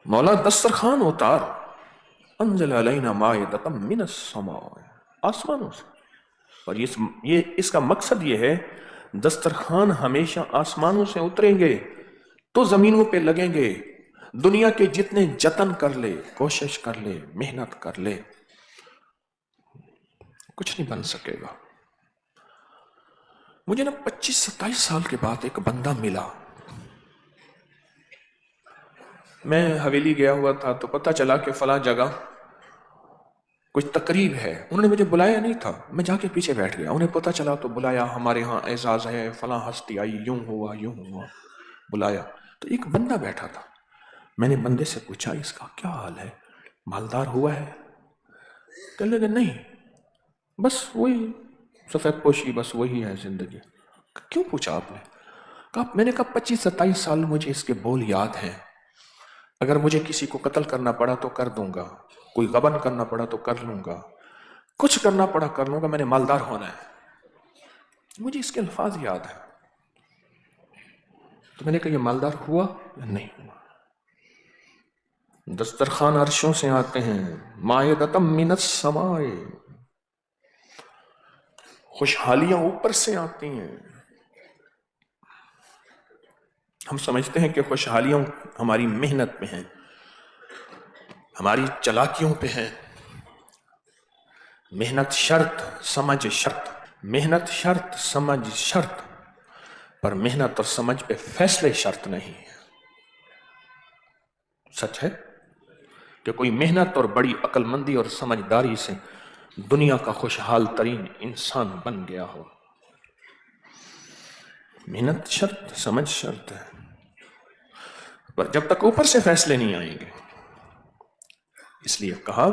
مولا دسترخوان اتار، انزل علینا مائدۃ من السماء، آسمانوں سے۔ اور اس کا مقصد یہ ہے دسترخوان ہمیشہ آسمانوں سے اتریں گے تو زمینوں پہ لگیں گے۔ دنیا کے جتنے جتن کر لے، کوشش کر لے، محنت کر لے، کچھ نہیں بن سکے گا۔ مجھے 25-27 سال کے بعد ایک بندہ ملا۔ میں حویلی گیا ہوا تھا تو پتہ چلا کہ فلاں جگہ کچھ تقریب ہے، انہوں نے مجھے بلایا نہیں تھا، میں جا کے پیچھے بیٹھ گیا۔ انہیں پتہ چلا تو بلایا، ہمارے ہاں اعزاز ہے، فلاں ہستی آئی، یوں ہوا یوں ہوا، بلایا۔ تو ایک بندہ بیٹھا تھا، میں نے بندے سے پوچھا اس کا کیا حال ہے، مالدار ہوا ہے؟ کہنے لگے نہیں، بس وہی سفید پوشی، بس وہی ہے زندگی۔ کیوں پوچھا آپ نے؟ میں نے کہا 25-27 سال مجھے اس کے بول یاد ہیں، اگر مجھے کسی کو قتل کرنا پڑا تو کر دوں گا، کوئی غبن کرنا پڑا تو کر لوں گا، کچھ کرنا پڑا کر لوں گا، میں نے مالدار ہونا ہے۔ مجھے اس کے الفاظ یاد ہیں۔ تو میں نے کہا یہ مالدار ہوا یا نہیں ہوا؟ دسترخوان عرشوں سے آتے ہیں، مائدۃ من السماء، خوشحالیاں اوپر سے آتی ہیں۔ ہم سمجھتے ہیں کہ خوشحالیاں ہماری محنت پہ ہیں، ہماری چلاکیوں پہ ہیں۔ محنت شرط، سمجھ شرط، محنت شرط، سمجھ شرط، پر محنت اور سمجھ پہ فیصلے شرط نہیں ہے۔ سچ ہے کہ کوئی محنت اور بڑی عقل مندی اور سمجھداری سے دنیا کا خوشحال ترین انسان بن گیا ہو۔ محنت شرط، سمجھ شرط ہے، پر جب تک اوپر سے فیصلے نہیں آئیں گے، اس لیے کہا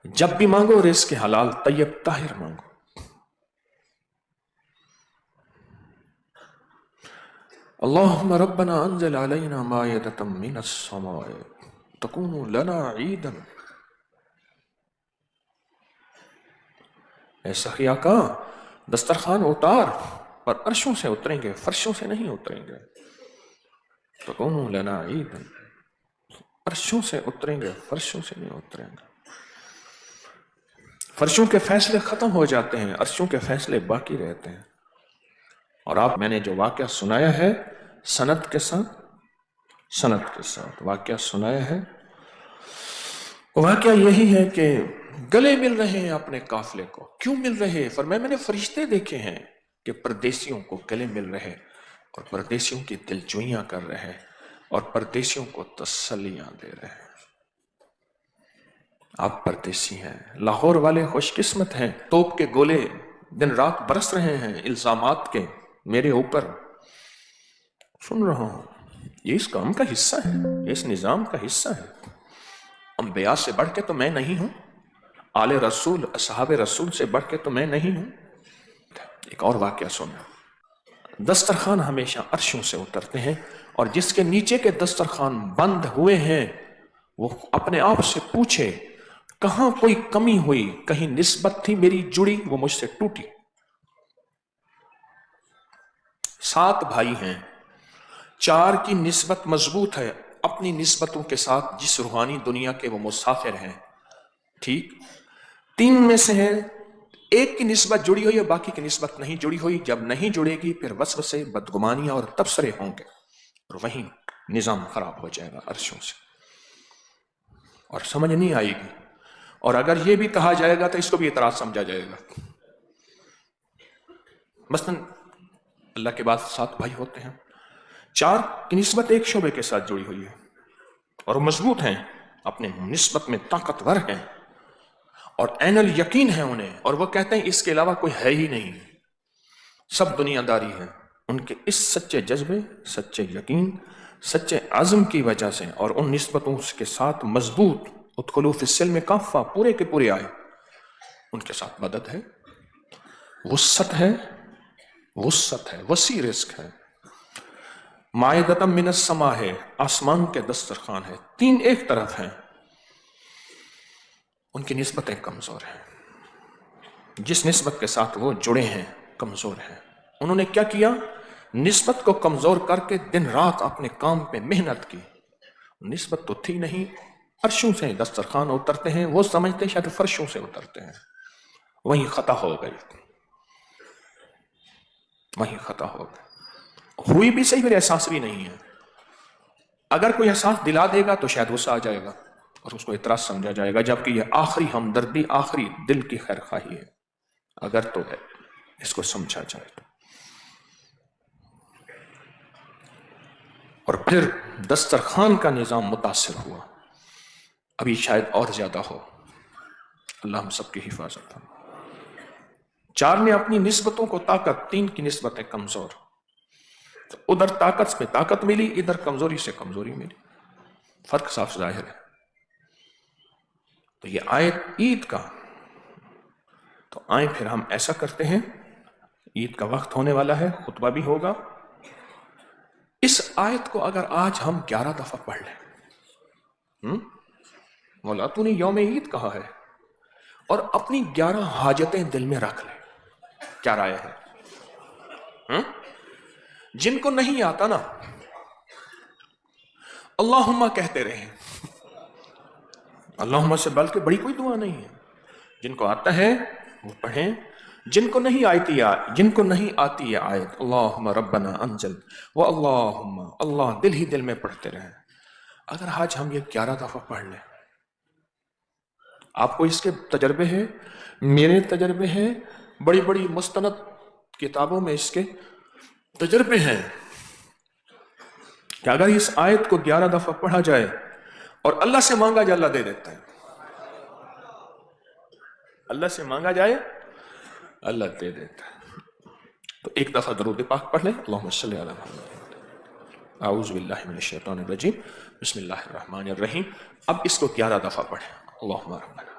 جب بھی مانگو رزق حلال طیب طاہر مانگو۔ اللہم ربنا انزل علینا مائدۃ من السماء تکون لنا عیدا۔ اے سخی آقا دسترخوان اتار، پر عرشوں سے اتریں گے، فرشوں سے نہیں اتریں گے۔ تکون لنا عیدا، عرشوں سے اتریں گے، فرشوں سے نہیں اتریں گے۔ فرشوں کے فیصلے ختم ہو جاتے ہیں، عرشوں کے فیصلے باقی رہتے ہیں۔ اور آپ میں نے جو واقعہ سنایا ہے سند کے ساتھ واقعہ سنایا ہے، واقعہ یہی ہے کہ گلے مل رہے ہیں اپنے قافلے کو۔ کیوں مل رہے؟ فرمایا میں نے فرشتے دیکھے ہیں کہ پردیسیوں کو گلے مل رہے اور پردیسیوں کی دلجوئیاں کر رہے اور پردیسیوں کو تسلیاں دے رہے۔ آپ پردیسی ہیں، لاہور والے خوش قسمت ہیں، توپ کے گولے دن رات برس رہے ہیں الزامات کے میرے اوپر، سن رہا ہوں۔ یہ اس کام کا حصہ ہے، یہ اس نظام کا حصہ ہے۔ انبیاء سے بڑھ کے تو میں نہیں ہوں، آل رسول اصحاب رسول سے بڑھ کے تو میں نہیں ہوں۔ ایک اور واقعہ سننا۔ دسترخوان ہمیشہ عرشوں سے اترتے ہیں، اور جس کے نیچے کے دسترخوان بند ہوئے ہیں وہ اپنے آپ سے پوچھے کہاں کوئی کمی ہوئی، کہیں نسبت تھی میری جڑی وہ مجھ سے ٹوٹی۔ 7 بھائی ہیں، 4 کی نسبت مضبوط ہے اپنی نسبتوں کے ساتھ، جس روحانی دنیا کے وہ مسافر ہیں، ٹھیک۔ 3 میں سے ہیں، 1 کی نسبت جڑی ہوئی ہے، باقی کی نسبت نہیں جڑی ہوئی۔ جب نہیں جڑے گی پھر وسوسے، بدگمانیاں اور تبصرے ہوں گے، اور وہیں نظام خراب ہو جائے گا عرشوں سے، اور سمجھ نہیں آئے گی۔ اور اگر یہ بھی کہا جائے گا تو اس کو بھی اعتراض سمجھا جائے گا۔ مثلا اللہ کے بعد 7 بھائی ہوتے ہیں، 4 کی نسبت ایک شعبے کے ساتھ جڑی ہوئی ہے اور مضبوط ہیں، اپنے نسبت میں طاقتور ہیں اور عین الیقین ہے انہیں، اور وہ کہتے ہیں اس کے علاوہ کوئی ہے ہی نہیں، سب دنیا داری ہے۔ ان کے اس سچے جذبے، سچے یقین، سچے عزم کی وجہ سے اور ان نسبتوں کے ساتھ مضبوط، ادخلوا فی السلم کافہ، پورے کے پورے آئے، ان کے ساتھ مدد ہے، وسعت ہے، وسیع رزق ہے۔ مائدۃ من السماء ہے، آسمان کے دسترخوان ہے، 3 ایک طرف ہیں، ان کی نسبتیں کمزور ہیں، جس نسبت کے ساتھ وہ جڑے ہیں کمزور ہیں۔ انہوں نے کیا کیا؟ نسبت کو کمزور کر کے دن رات اپنے کام پہ محنت کی، نسبت تو تھی نہیں. عرشوں سے دسترخوان اترتے ہیں، وہ سمجھتے شاید فرشوں سے اترتے ہیں. وہیں خطا ہو گئی، وہیں خطا ہو گئی. ہوئی بھی صحیح، پھر احساس بھی نہیں ہے. اگر کوئی احساس دلا دے گا تو شاید غصہ آ جائے گا اور اس کو اعتراض سمجھا جائے گا، جبکہ یہ آخری ہمدردی، آخری دل کی خیر خواہی ہے. اگر تو ہے اس کو سمجھا جائے تو. اور پھر دسترخوان کا نظام متاثر ہوا. ابھی شاید اور زیادہ ہو. اللہ ہم سب کی حفاظت. 4 نے اپنی نسبتوں کو طاقت، 3 کی نسبتیں کمزور. تو ادھر طاقت میں طاقت ملی، ادھر کمزوری سے کمزوری ملی. فرق صاف ظاہر ہے. تو یہ آیت عید کا. تو آئیں پھر ہم ایسا کرتے ہیں، عید کا وقت ہونے والا ہے، خطبہ بھی ہوگا. اس آیت کو اگر آج ہم 11 دفعہ پڑھ لیں، مولا تو نے یوم عید کہا ہے، اور اپنی 11 حاجتیں دل میں رکھ لیں، کیا رائے ہے؟ جن کو نہیں آتا نا، اللہم کہتے رہیں. اللہم سے بلکہ بڑی کوئی دعا نہیں ہے. جن کو آتا ہے وہ پڑھیں، جن کو نہیں آتی ہے آیت اللہم ربنا انزل و اللہم، اللہ دل ہی دل میں پڑھتے رہیں. اگر آج ہم یہ 11 دفعہ پڑھ لیں، آپ کو اس کے تجربے ہیں، میرے تجربے ہیں، بڑی بڑی مستند کتابوں میں اس کے تجربے ہیں کہ اگر اس آیت کو 11 دفعہ پڑھا جائے اور اللہ سے مانگا جائے، اللہ دے دیتا ہے. اللہ سے مانگا جائے اللہ دے دیتا ہے. تو ایک دفعہ درود پاک پڑھ لیں. اللہم صلی علی محمد. اعوذ باللہ من الشیطان الرجیم، بسم اللہ الرحمن الرحیم. اب اس کو 11 دفعہ پڑھیں. اللہم ربنا